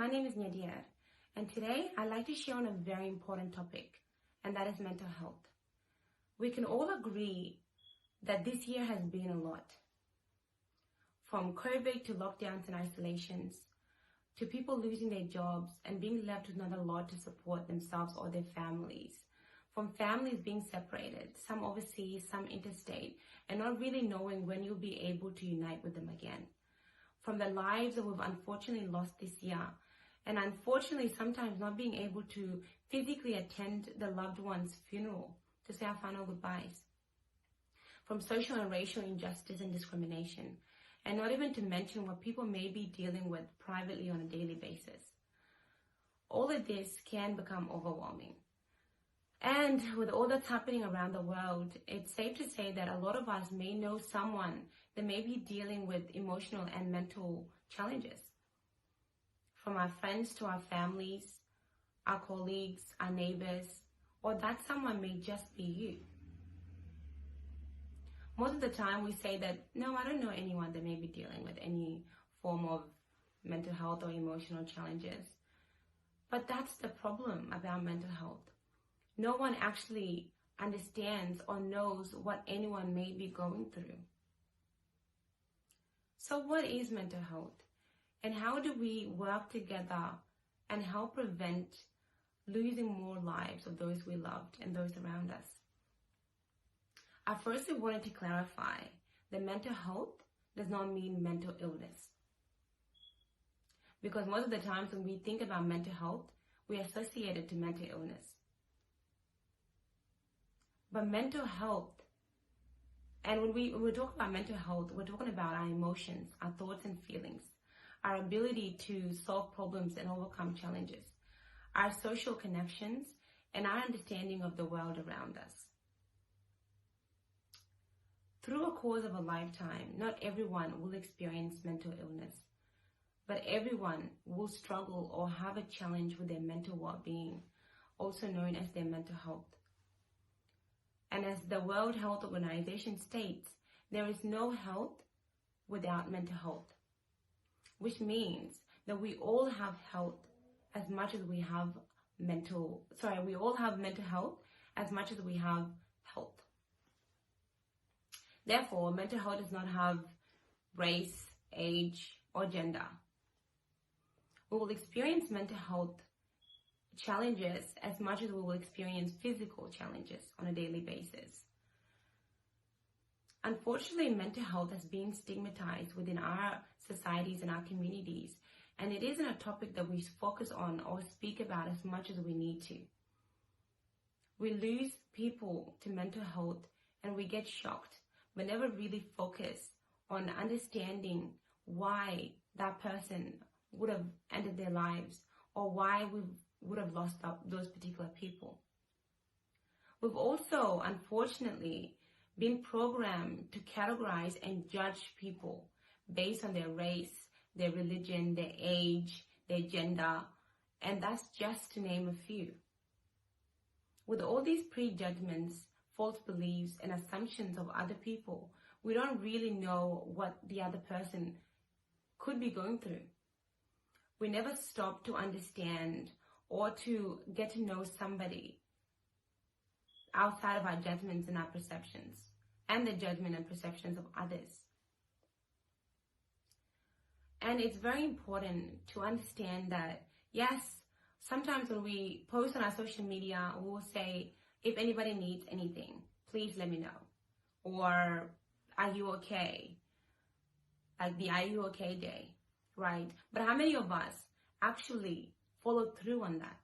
My name is Nadia, and today I'd like to share on a very important topic, and that is mental health. We can all agree that this year has been a lot. From COVID to lockdowns and isolations, to people losing their jobs and being left with not a lot to support themselves or their families. From families being separated, some overseas, some interstate, and not really knowing when you'll be able to unite with them again. From the lives that we've unfortunately lost this year, and unfortunately sometimes not being able to physically attend the loved one's funeral to say our final goodbyes. From social and racial injustice and discrimination, and not even to mention what people may be dealing with privately on a daily basis. All of this can become overwhelming. And with all that's happening around the world, it's safe to say that a lot of us may know someone that may be dealing with emotional and mental challenges. From our friends to our families, our colleagues, our neighbors, or that someone may just be you. Most of the time we say that, no, I don't know anyone that may be dealing with any form of mental health or emotional challenges. But that's the problem about mental health. No one actually understands or knows what anyone may be going through. So what is mental health? And how do we work together and help prevent losing more lives of those we loved and those around us? I firstly wanted to clarify that mental health does not mean mental illness. Because most of the times when we think about mental health, we associate it to mental illness. But mental health, and when we talk about mental health, we're talking about our emotions, our thoughts and feelings, our ability to solve problems and overcome challenges, our social connections, and our understanding of the world around us. Through a course of a lifetime, not everyone will experience mental illness, but everyone will struggle or have a challenge with their mental well-being, also known as their mental health. And as the World Health Organization states, there is no health without mental health, which means that we all have health as much as we have we all have mental health as much as we have health. Therefore, mental health does not have race, age, or gender. We will experience mental health challenges as much as we will experience physical challenges on a daily basis. Unfortunately, mental health has been stigmatized within our societies and our communities, and it isn't a topic that we focus on or speak about as much as we need to. We lose people to mental health and we get shocked but never really focus on understanding why that person would have ended their lives or why we would have lost those particular people. We've also, unfortunately, been programmed to categorize and judge people based on their race, their religion, their age, their gender, and that's just to name a few. With all these prejudgments, false beliefs, and assumptions of other people, we don't really know what the other person could be going through. We never stop to understand or to get to know somebody outside of our judgments and our perceptions, and the judgment and perceptions of others. And it's very important to understand that, yes, sometimes when we post on our social media, we will say, if anybody needs anything, please let me know. Or, are you okay? Like the Are You Okay Day, right? But how many of us actually follow through on that?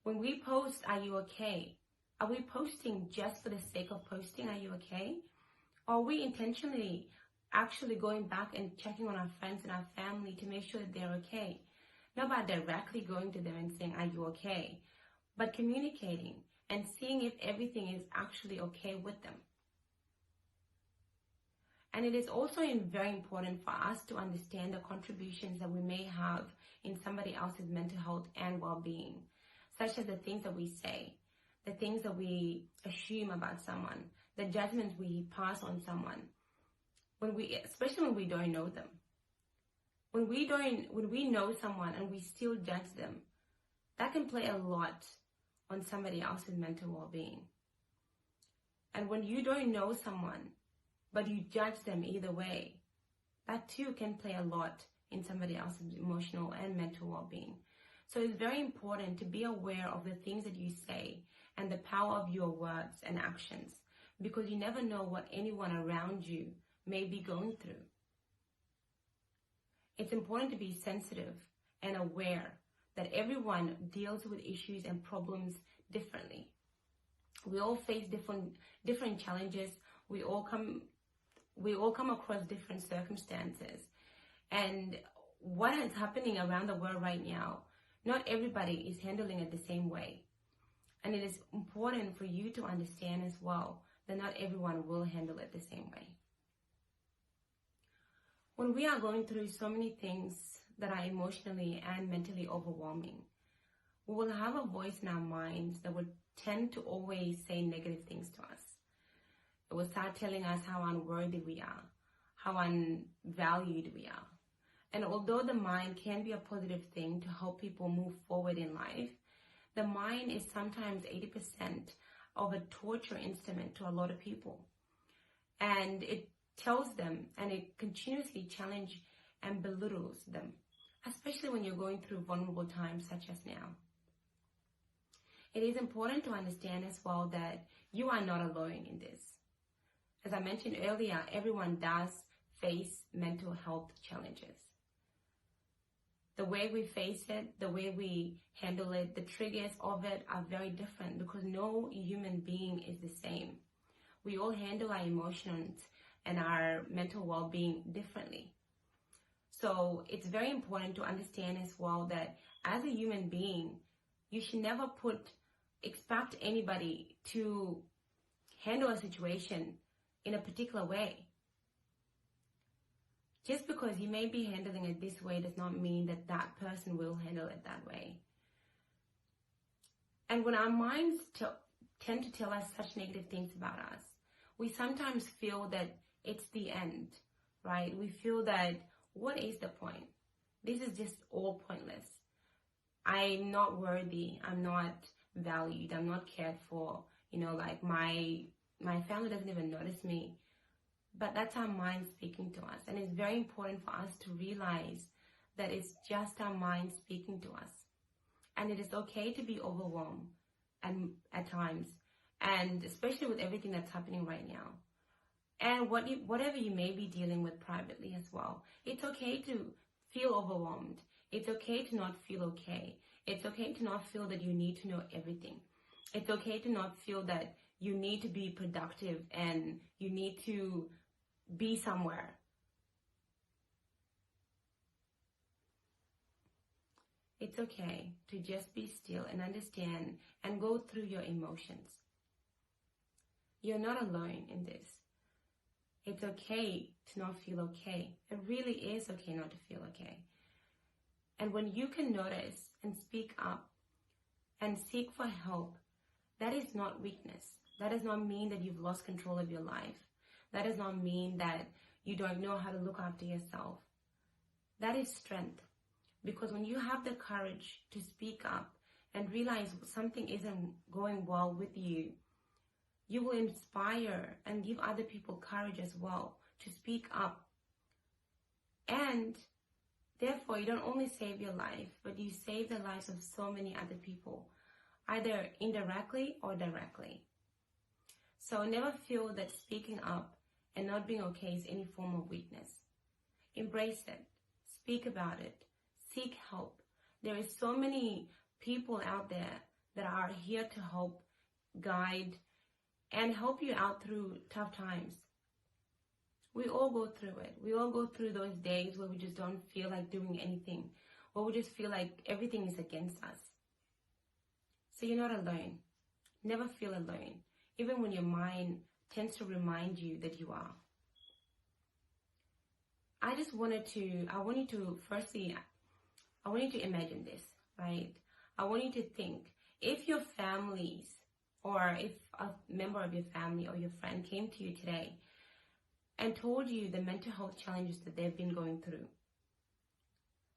When we post, are you okay? Are we posting just for the sake of posting, are you okay? Or are we intentionally actually going back and checking on our friends and our family to make sure that they're okay? Not by directly going to them and saying, are you okay? But communicating and seeing if everything is actually okay with them. And it is also very important for us to understand the contributions that we may have in somebody else's mental health and well-being, such as the things that we say, the things that we assume about someone, the judgments we pass on someone, especially when we don't know them. When we know someone and we still judge them, that can play a lot on somebody else's mental well-being. And when you don't know someone, but you judge them either way, that too can play a lot in somebody else's emotional and mental well-being. So it's very important to be aware of the things that you say and the power of your words and actions, because you never know what anyone around you may be going through. It's important to be sensitive and aware that everyone deals with issues and problems differently. We all face different challenges. We all come across different circumstances. And what is happening around the world right now, not everybody is handling it the same way. And it is important for you to understand as well that not everyone will handle it the same way. When we are going through so many things that are emotionally and mentally overwhelming, we will have a voice in our minds that would tend to always say negative things to us. It will start telling us how unworthy we are, how unvalued we are. And although the mind can be a positive thing to help people move forward in life, the mind is sometimes 80% of a torture instrument to a lot of people. And it tells them and it continuously challenges and belittles them, especially when you're going through vulnerable times such as now. It is important to understand as well that you are not alone in this. As I mentioned earlier, everyone does face mental health challenges. The way we face it, the way we handle it, the triggers of it are very different because no human being is the same. We all handle our emotions and our mental well-being differently. So it's very important to understand as well that as a human being, you should never expect anybody to handle a situation in a particular way. Just because you may be handling it this way does not mean that that person will handle it that way. And when our minds tend to tell us such negative things about us, we sometimes feel that it's the end, right? We feel that, what is the point? This is just all pointless. I'm not worthy. I'm not valued. I'm not cared for. Like my family doesn't even notice me. But that's our mind speaking to us. And it's very important for us to realize that it's just our mind speaking to us. And it is okay to be overwhelmed and at times, and especially with everything that's happening right now. And whatever you may be dealing with privately as well. It's okay to feel overwhelmed. It's okay to not feel okay. It's okay to not feel that you need to know everything. It's okay to not feel that you need to be productive and you need to be somewhere. It's okay to just be still and understand and go through your emotions. You're not alone in this. It's okay to not feel okay. It really is okay not to feel okay. And when you can notice and speak up and seek for help, that is not weakness. That does not mean that you've lost control of your life. That does not mean that you don't know how to look after yourself. That is strength. Because when you have the courage to speak up and realize something isn't going well with you, you will inspire and give other people courage as well to speak up. And therefore, you don't only save your life, but you save the lives of so many other people, either indirectly or directly. So never feel that speaking up and not being okay is any form of weakness. Embrace it. Speak about it. Seek help. There is so many people out there that are here to help, guide, and help you out through tough times. We all go through it. We all go through those days where we just don't feel like doing anything, where we just feel like everything is against us. So you're not alone. Never feel alone, even when your mind tends to remind you that you are. I want you to imagine this, right? I want you to think, if your families or if a member of your family or your friend came to you today and told you the mental health challenges that they've been going through,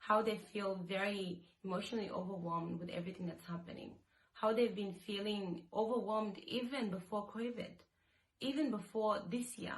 how they feel very emotionally overwhelmed with everything that's happening, how they've been feeling overwhelmed even before COVID, even before this year,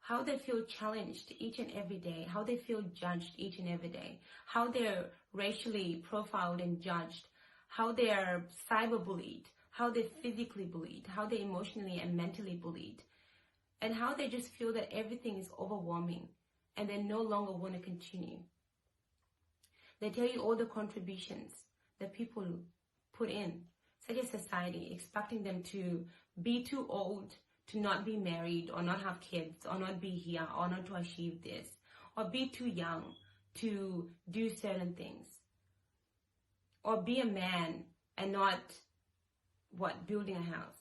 how they feel challenged each and every day, how they feel judged each and every day, how they're racially profiled and judged, how they're cyberbullied, how they're physically bullied, how they're emotionally and mentally bullied, and how they just feel that everything is overwhelming and they no longer want to continue. They tell you all the contributions that people put in, such as society, expecting them to be too old to not be married or not have kids or not be here or not to achieve this, or be too young to do certain things, or be a man and not, building a house.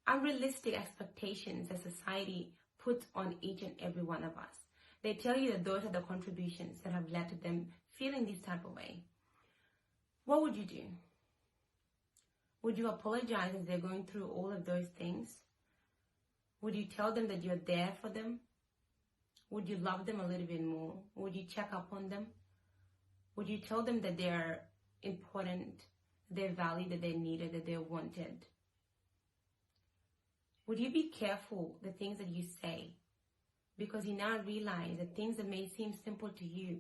Unrealistic expectations that society puts on each and every one of us. They tell you that those are the contributions that have led to them feeling this type of way. What would you do? Would you apologize as they're going through all of those things? Would you tell them that you're there for them? Would you love them a little bit more? Would you check up on them? Would you tell them that they're important, they're valued, that they're needed, that they're wanted? Would you be careful the things that you say? Because you now realize that things that may seem simple to you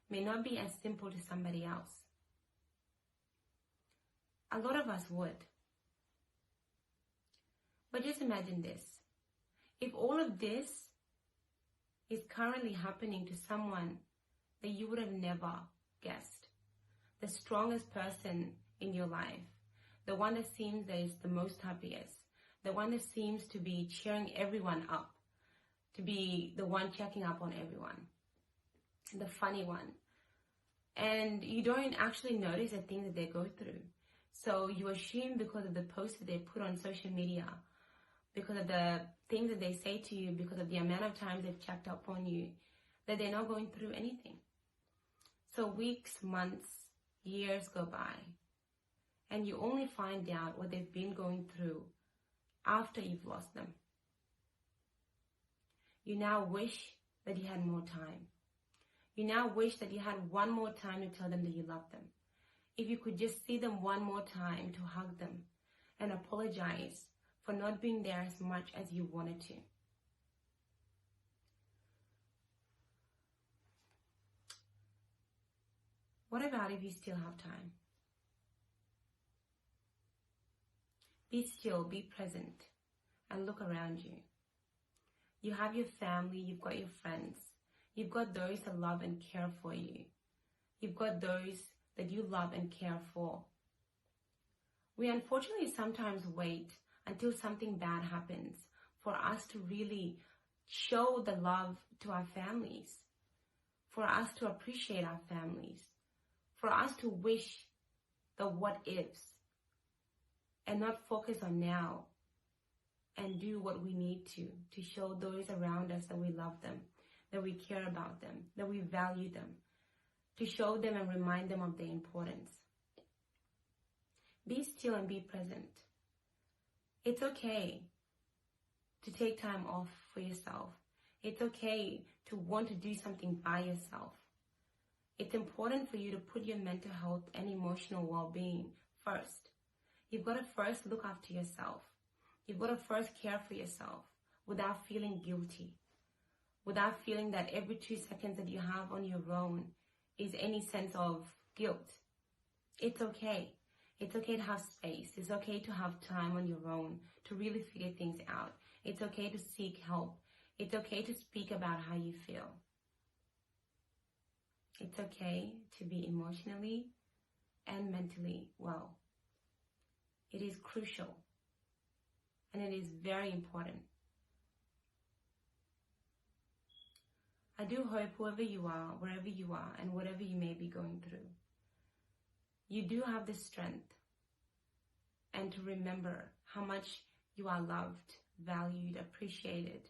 may not be as simple to somebody else. A lot of us would. But just imagine this. If all of this is currently happening to someone that you would have never guessed, the strongest person in your life, the one that seems that is the most happiest, the one that seems to be cheering everyone up, to be the one checking up on everyone, the funny one. And you don't actually notice the things that they go through. So you assume because of the posts that they put on social media, because of the things that they say to you, because of the amount of times they've checked up on you, that they're not going through anything. So weeks, months, years go by, and you only find out what they've been going through after you've lost them. You now wish that you had more time. You now wish that you had one more time to tell them that you love them. If you could just see them one more time, to hug them and apologize for not being there as much as you wanted to. What about if you still have time? Be still, be present, and look around you. You have your family, you've got your friends, you've got those that love and care for you. You've got those that you love and care for. We unfortunately sometimes wait until something bad happens for us to really show the love to our families, for us to appreciate our families, for us to wish the what ifs and not focus on now and do what we need to show those around us that we love them, that we care about them, that we value them, to show them and remind them of their importance. Be still and be present. It's okay to take time off for yourself. It's okay to want to do something by yourself. It's important for you to put your mental health and emotional well-being first. You've got to first look after yourself. You've got to first care for yourself without feeling guilty, without feeling that every 2 seconds that you have on your own is any sense of guilt. It's okay. It's okay to have space. It's okay to have time on your own to really figure things out. It's okay to seek help. It's okay to speak about how you feel. It's okay to be emotionally and mentally well. It is crucial and it is very important. I do hope whoever you are, wherever you are, and whatever you may be going through, you do have the strength and to remember how much you are loved, valued, appreciated,